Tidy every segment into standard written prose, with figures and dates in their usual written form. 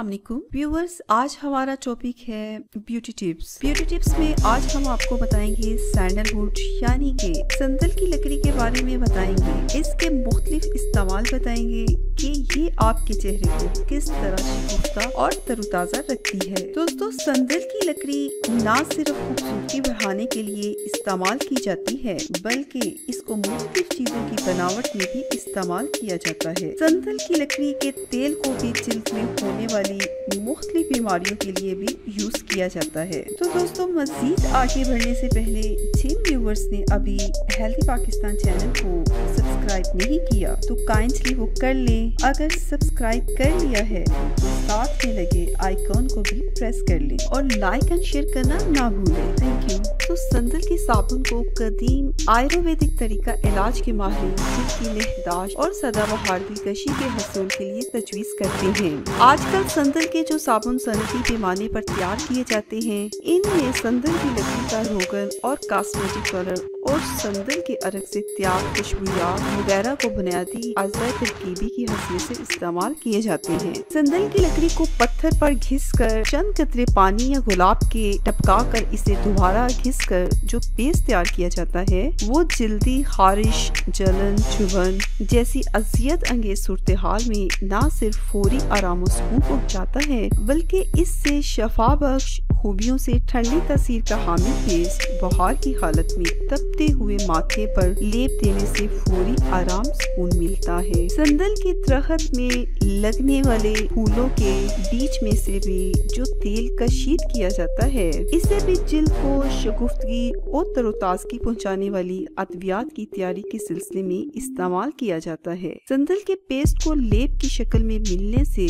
अस्सलाम वालेकुम व्यूअर्स, आज हमारा टॉपिक है ब्यूटी टिप्स। ब्यूटी टिप्स में आज हम आपको बताएंगे सैंडलवुड यानी कि संदल की लकड़ी के बारे में बताएंगे। इसके मुख्तलिफ इस्तेमाल बताएंगे कि ये आपके चेहरे को किस तरह शिकूफता और तरोताजा रखती है। दोस्तों, संदल की लकड़ी न सिर्फ खूबसूरती बढ़ाने के लिए इस्तेमाल की जाती है बल्कि इसको मुख्तलिफ चीजों की बनावट में भी इस्तेमाल किया जाता है। संदल की लकड़ी के तेल को भी जिल्द में होने वाली मुख्तलिफ बीमारियों के लिए भी यूज किया जाता है। तो दोस्तों, मजीद आगे बढ़ने से पहले जिन व्यूअर्स ने अभी हेल्दी पाकिस्तान चैनल को सब्सक्राइब नहीं किया तो काइंडली वो कर लें। अगर सब्सक्राइब कर लिया है तो साथ में लगे आइकॉन को भी प्रेस कर लें और लाइक एंड शेयर करना ना भूलें। Thank you. तो संदल के साबुन को कदीम आयुर्वेदिक तरीका इलाज के माहिर जिल्द की निहदाश और सदाबहार दिलकशी के हसूल के लिए तजवीज़ करते हैं। आजकल संदल के जो साबुन सनती पैमाने पर तैयार किए जाते हैं, इनमें संदल की लकड़ी का रोगन और कॉस्मेटिक कलर और संदल के अरक से तैयार खुशबूयात वगैरह को बुनियादी अज़ाय तरकीबी की हैसियत से इस्तेमाल किए जाते हैं। संदल की लकड़ी को पत्थर पर घिस कर चंद कतरे पानी या गुलाब के टपका कर इसे दोबारा घिस कर जो पेस्ट तैयार किया जाता है, वो जल्दी खारिश, जलन, चुभन जैसी अजियत अंगेज सूरत हाल में न सिर्फ फौरी आराम सुकून पहुँचाता है बल्कि इससे शफा बख्श खूबियों से ठंडी तासीर का हामिल पेस्ट बुखार की हालत में तपते हुए माथे पर लेप देने से फौरी आराम सुकून मिलता है। संदल के दरख्त में लगने वाले फूलों के बीच में से भी जो तेल कशीद किया जाता है, इसे भी जिल्द को शगुफ्तगी और तरोताजगी पहुँचाने वाली अद्वियात की तैयारी के सिलसिले में इस्तेमाल किया जाता है। संदल के पेस्ट को लेप की शक्ल में मिलने से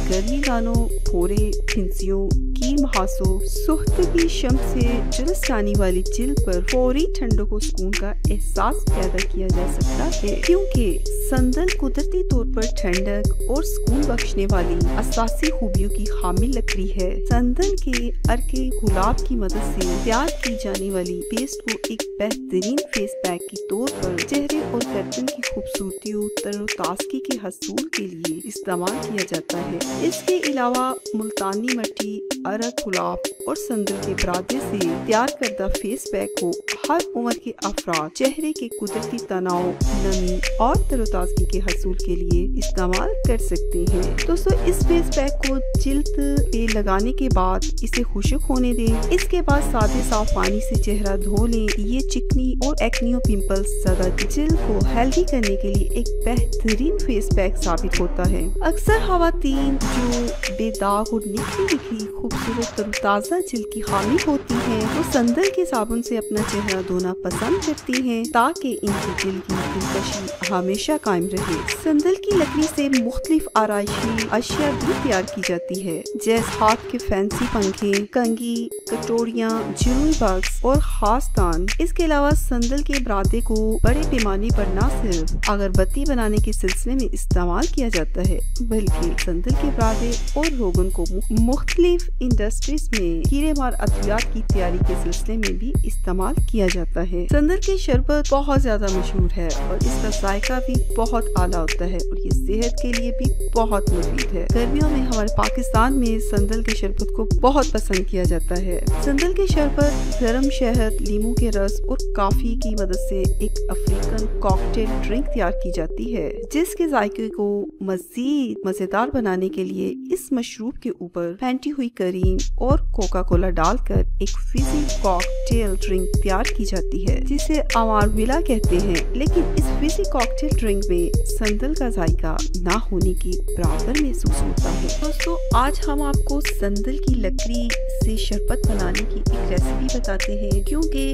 गर्मी दानों, फोड़े, फिंसियों की महासों, सुख्तगी शम से झुलस जाने वाली जिल्द पर फौरी ठंडक और सुकून का एहसास पैदा किया जा सकता है, क्योंकि संदल कुदरती तौर पर ठंडक और सुकून बख्शने वाली असासी खूबियों की हामिल लकड़ी है। संदल के अर्के गुलाब की मदद से तैयार की जाने वाली पेस्ट को एक बेहतरीन फेस पैक के तौर पर चेहरे और गर्दन की खूबसूरती और तरोताजगी के हसूल के लिए इस्तेमाल किया जाता है। इसके अलावा मुल्तानी मट्टी, अरक गुलाब और संदल के बरादे से तैयार करदा फेस पैक को हर उम्र के अफराद चेहरे के कुदरती तनाव, नमी और तरोताजगी के हसूल के लिए इस्तेमाल कर सकते हैं। दोस्तों, इस फेस पैक को जिल्द पे लगाने के बाद इसे खुश्क होने दें। इसके बाद सादे साफ पानी से चेहरा धो लें। ये चिकनी और एक्नियो पिंपल्स ज़्यादा जिल्द को हेल्दी करने के लिए एक बेहतरीन फेस पैक साबित होता है। अक्सर खवातीन जो बेदाग और निखरी निखरी खूबसूरत तरोताजा जिल्द की हामिल होती हैं, वो संदल के साबुन से अपना चेहरा धोना पसंद करती हैं ताकि इनकी जिल्द की दिलकशी हमेशा कायम रहे। संदल की लकड़ी से मुख्तलिफ आराइशी अशिया भी तैयार की जाती है, जैसे हाथ के फैंसी पंखे, कंघी, कटोरियाँ, ज्वेलरी बॉक्स और खास दान। इसके अलावा संदल के बरादे को बड़े पैमाने पर न सिर्फ अगरबत्ती बनाने के सिलसिले में इस्तेमाल किया जाता है बल्कि संदल के बरादे और रोगन को मुख्तलिफ इंडस्ट्रीज में कीड़े मार अद्वियात की तैयारी के सिलसिले में भी इस्तेमाल किया जाता है। संदल की शरबत बहुत ज्यादा मशहूर है और इसका जायका भी बहुत आला होता है और ये सेहत के लिए भी बहुत मुफीद है। गर्मियों में हमारे पाकिस्तान में संदल के शरबत को बहुत पसंद किया जाता है। संदल की शरबत गर्म शहद, लीमू के रस और कॉफी की मदद से एक अफ्रीकन कॉकटेल ड्रिंक तैयार की जाती है, जिसके जायके को मजीद मजेदार बनाने के लिए इस मशरूब के ऊपर फेंटी हुई करीम और कोका कोला डालकर एक फिजी कॉकटेल ड्रिंक तैयार की जाती है, जिसे अमारविला कहते हैं। लेकिन इस फिजी कॉकटेल ड्रिंक में संदल का जायका ना होने के बराबर महसूस होता है। दोस्तों, आज हम आपको संदल की लकड़ी से शरबत बनाने की एक रेसिपी बताते हैं, क्योंकि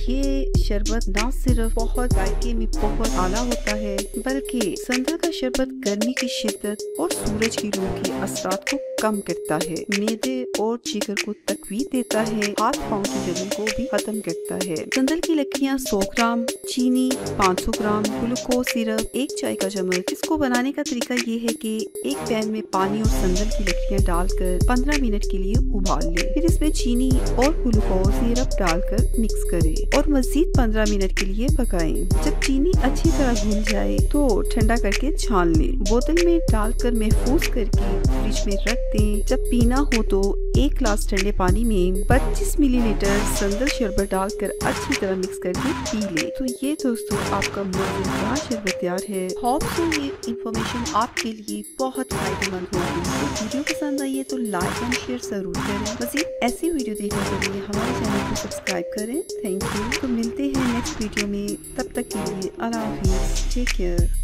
ये शरबत ना सिर्फ बहुत जायके में बहुत आला होता है बल्कि संदल का शरबत गर्मी की शिद्दत और सूरज की लू के असरात को कम करता है, मेदे और जिगर को तकवीत देता है, हाथ पाँव की जलन को भी खत्म करता है। संदल की लकड़ियाँ 100 ग्राम, चीनी 500 ग्राम, ग्लूकोज सिरप 1 चाय का चम्मच। इसको बनाने का तरीका ये है कि एक पैन में पानी और संदल की लकड़ियाँ डालकर 15 मिनट के लिए उबाल लें। फिर इसमें चीनी और ग्लूकोज सिरप डालकर मिक्स करें और मजीद 15 मिनट के लिए पकाएं। जब चीनी अच्छी तरह घुल जाए तो ठंडा करके छान लें। बोतल में डालकर महफूज करके फ्रिज में रख दें। जब पीना हो तो 1 ग्लास ठंडे पानी में 25 मिलीलीटर संदल शरबत डालकर अच्छी तरह मिक्स करके पी ले। तो ये दोस्तों आपका मजेदार शरबत तैयार है। होप सो ये इंफॉर्मेशन आपके लिए बहुत फायदेमंद होगी। तो वीडियो पसंद आई है तो लाइक एंड शेयर जरूर करें। मज़ीद ऐसी वीडियो देखने के लिए हमारे चैनल को सब्सक्राइब करें। Thank you. तो मिलते हैं नेक्स्ट वीडियो में, तब तक के लिए अल्लाह हाफिज़, टेक केयर।